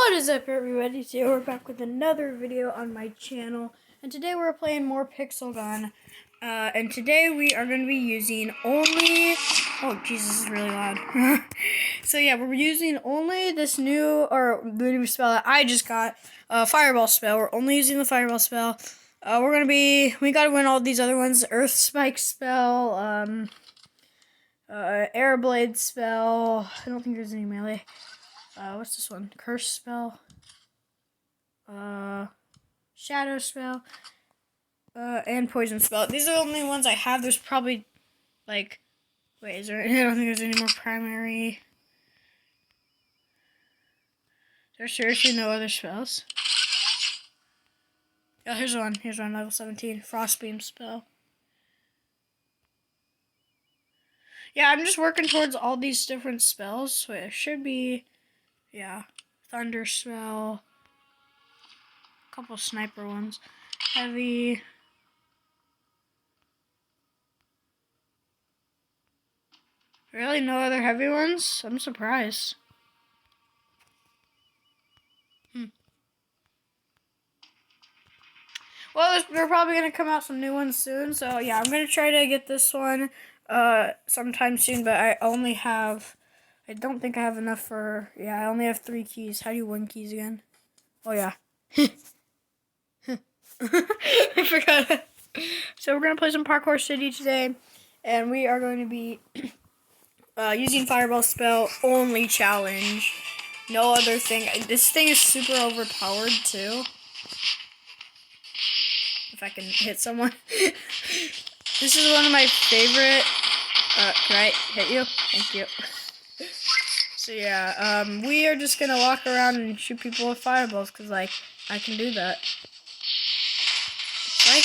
What is up, everybody? Today we're back with another video on my channel, and today we're playing more Pixel Gun. And today we are going to be using only... Oh, Jesus, this is really loud. So yeah, we're using only this new, or the new spell that I just got, Fireball spell. We're only using the Fireball spell. We gotta win all these other ones. Earth Spike spell, Air Blade spell. I don't think there's any melee. What's this one? Curse spell. Shadow spell. And poison spell. These are the only ones I have. There's probably, like, wait, is there, I don't think there's any more primary. There's seriously no other spells? Oh, here's one, level 17. Frostbeam spell. Yeah, I'm just working towards all these different spells. So it should be, yeah, thunder spell. A couple sniper ones. Heavy. Really? No other heavy ones? I'm surprised. Well, we're probably going to come out some new ones soon. So, yeah, I'm going to try to get this one sometime soon. But I don't think I have enough for... Yeah, I only have 3 keys. How do you win keys again? Oh, yeah. I forgot. So, we're going to play some Parkour City today. And we are going to be... using Fireball spell only challenge. No other thing. This thing is super overpowered too. If I can hit someone. This is one of my favorite. Can I hit you? Thank you. So yeah, we are just gonna walk around and shoot people with fireballs because like I can do that. It's like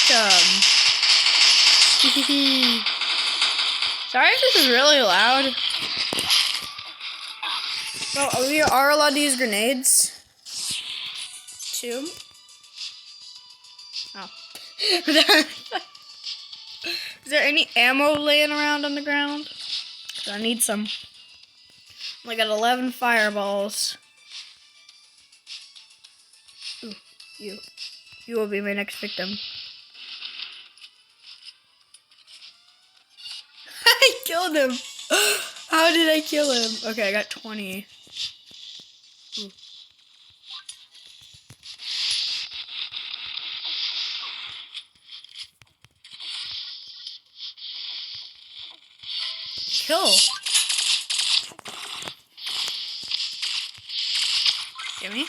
Sorry if this is really loud. So we are allowed to use grenades. 2. Oh. Is there any ammo laying around on the ground? I need some. I got 11 fireballs. Ooh, you will be my next victim. I killed him. How did I kill him? Okay, I got 20. Ooh. Kill. Get me?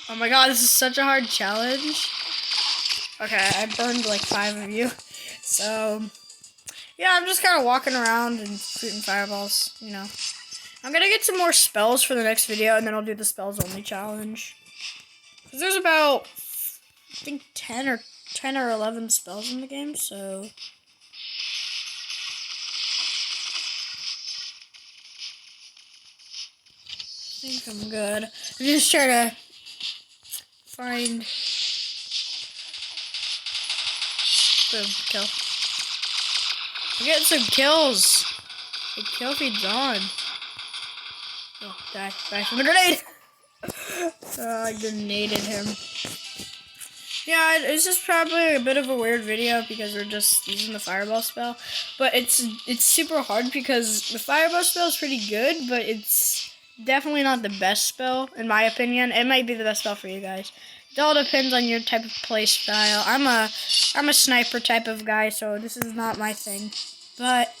Oh my god, this is such a hard challenge. Okay, I burned like 5 of you. So, yeah, I'm just kind of walking around and shooting fireballs, you know. I'm going to get some more spells for the next video, and then I'll do the spells only challenge. Because there's about, I think, 10 or 11 spells in the game, so... I think I'm good. I'm just trying to find... Boom, kill. I'm getting some kills. The kill feed's on. Oh, die from the grenade! I grenaded him. Yeah, it's just probably a bit of a weird video because we're just using the fireball spell. But it's super hard because the fireball spell is pretty good, but it's definitely not the best spell, in my opinion. It might be the best spell for you guys. It all depends on your type of play style. I'm a sniper type of guy, so this is not my thing. But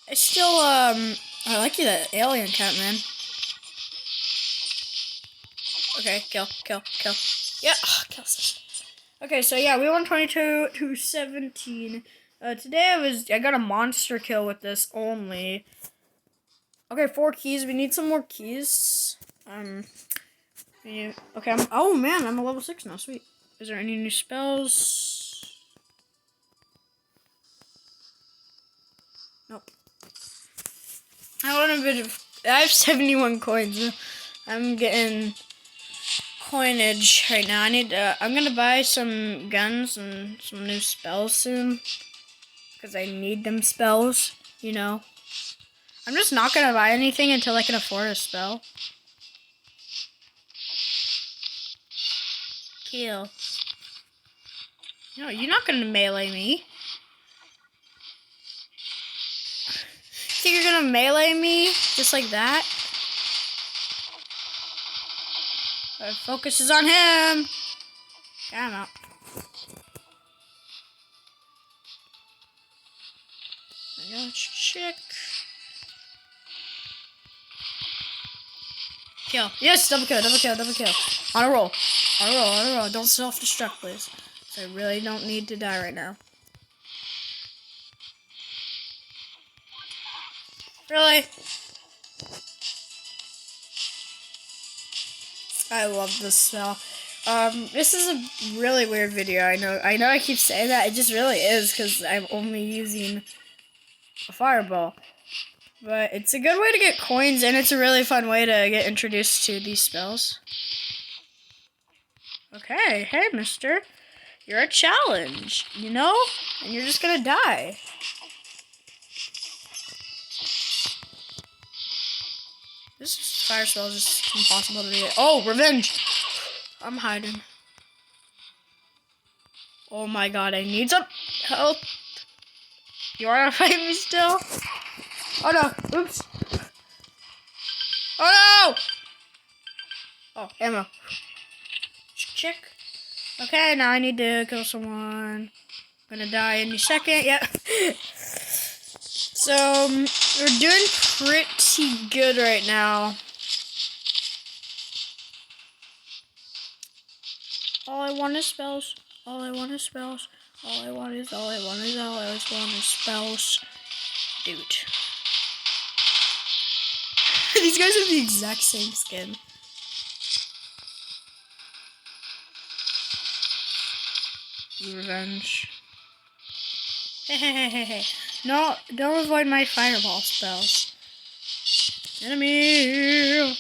it's still I like you, that alien cat, man. Okay, kill. Yeah, kill. Okay, so yeah, we won 22 to 17. Today I got a monster kill with this only. Okay, 4 keys. We need some more keys. Okay, oh man, I'm a level 6 now. Sweet. Is there any new spells? Nope. I have 71 coins. I'm getting coinage right now. I'm gonna buy some guns and some new spells soon. Because I need them spells, you know. I'm just not gonna buy anything until I can afford a spell. Kill. No, you're not gonna melee me. Think you're gonna melee me just like that? Our focus is on him. Yeah, I'm out. Let's check. Kill. Yes, double kill, double kill, double kill. On a roll. On a roll, on a roll. Don't self-destruct, please. So I really don't need to die right now. Really? I love this spell. This is a really weird video. I know I keep saying that. It just really is because I'm only using a fireball. But it's a good way to get coins, and it's a really fun way to get introduced to these spells. Okay, hey, mister. You're a challenge, you know? And you're just gonna die. This fire spell is just impossible to get. Oh, revenge! I'm hiding. Oh my god, I need some help. You wanna fight me still? Oh no, oops. Oh no! Oh, ammo. Check. Okay, now I need to kill someone. I'm gonna die any second, yeah. So, we're doing pretty good right now. All I want is spells. All I want is spells. All I want is spells. Dude. These guys have the exact same skin. Revenge. Hey. No, don't avoid my fireball spells. Enemy!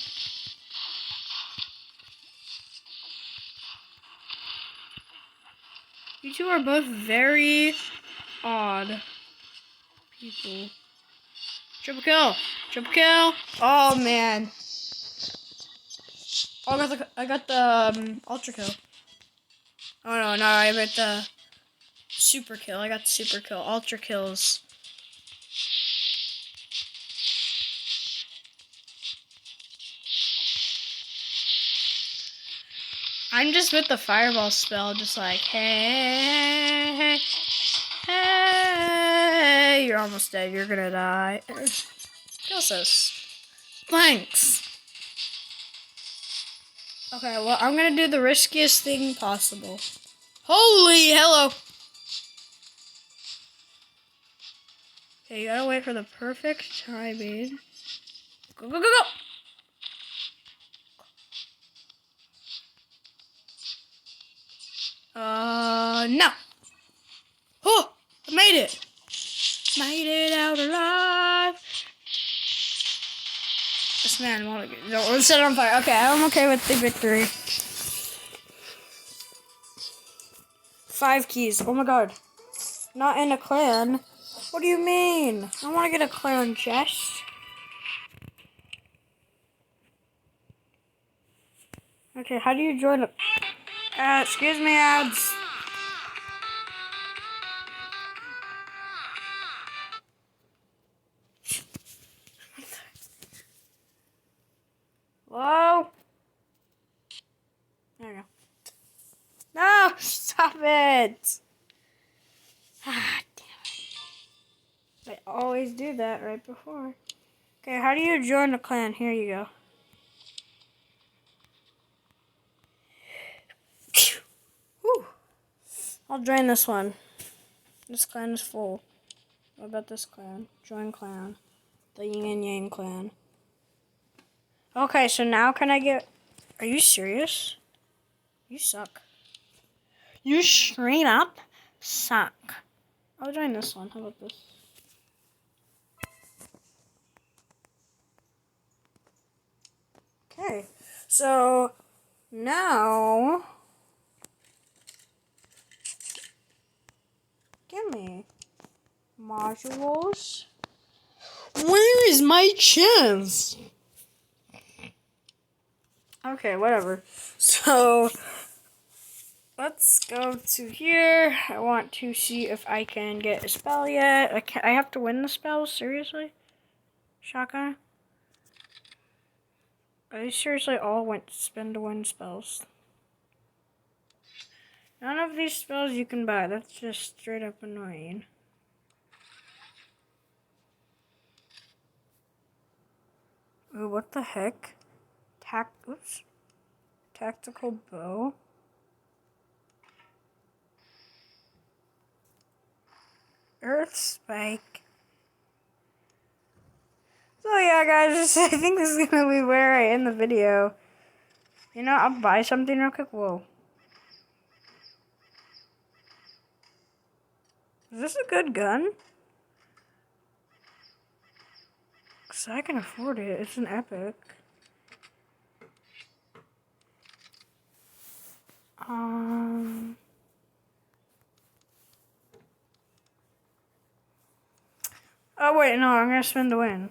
You two are both very odd people. Triple kill! Triple kill! Oh man. Oh, I got the ultra kill. Oh no, I meant the super kill. I got the super kill. Ultra kills. I'm just with the fireball spell, just like, hey, you're almost dead. You're gonna die. Kills us. Thanks. Okay, well, I'm gonna do the riskiest thing possible. Holy hello. Okay, you gotta wait for the perfect timing. Go, go, go, go! No. Oh, I made it. Made it out alive. This man won't get. No, let's set it on fire. Okay, I'm okay with the victory. 5 keys. Oh my god. Not in a clan. What do you mean? I want to get a clan chest. Okay, how do you join a... excuse me, ads. Hello? There you go. No! Stop it! Ah, damn it. I always do that right before. Okay, how do you join a clan? Here you go. Whew. I'll join this one. This clan is full. What about this clan? Join clan. The Yin and Yang clan. Okay, so now can I get... Are you serious? You suck. You straight up suck. I'll join this one. How about this? Okay, so now... Give me modules. Where is my chance? Okay, whatever. So, let's go to here. I want to see if I can get a spell yet. I have to win the spell? Seriously? Shotgun? I seriously all went to spend to win spells. None of these spells you can buy. That's just straight up annoying. Ooh, what the heck? Oops. Tactical bow. Earth spike. So yeah, guys, I think this is gonna be where I end the video. You know, I'll buy something real quick. Whoa. Is this a good gun? Cause I can afford it. It's an epic. Oh wait, no, I'm gonna spin to win.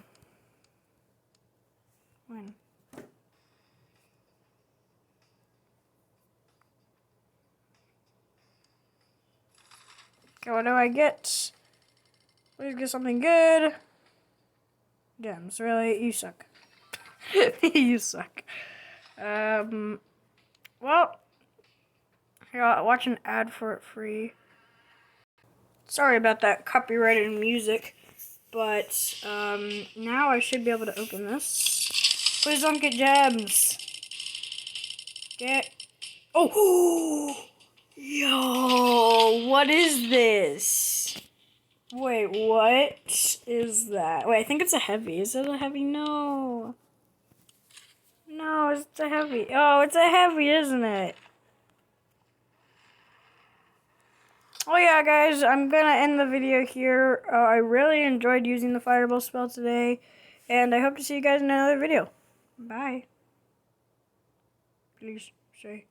Win. Okay, what do I get? Please get something good. Gems, really? You suck. You suck. Well, here, I'll watch an ad for it free. Sorry about that copyrighted music, but now I should be able to open this. Please don't get gems. Get. Oh! Yo! What is this? Wait, what is that? Wait, I think it's a heavy. Is it a heavy? No. No, it's a heavy. Oh, it's a heavy, isn't it? Oh yeah, guys, I'm gonna end the video here. I really enjoyed using the Fireball spell today, and I hope to see you guys in another video. Bye. Please say.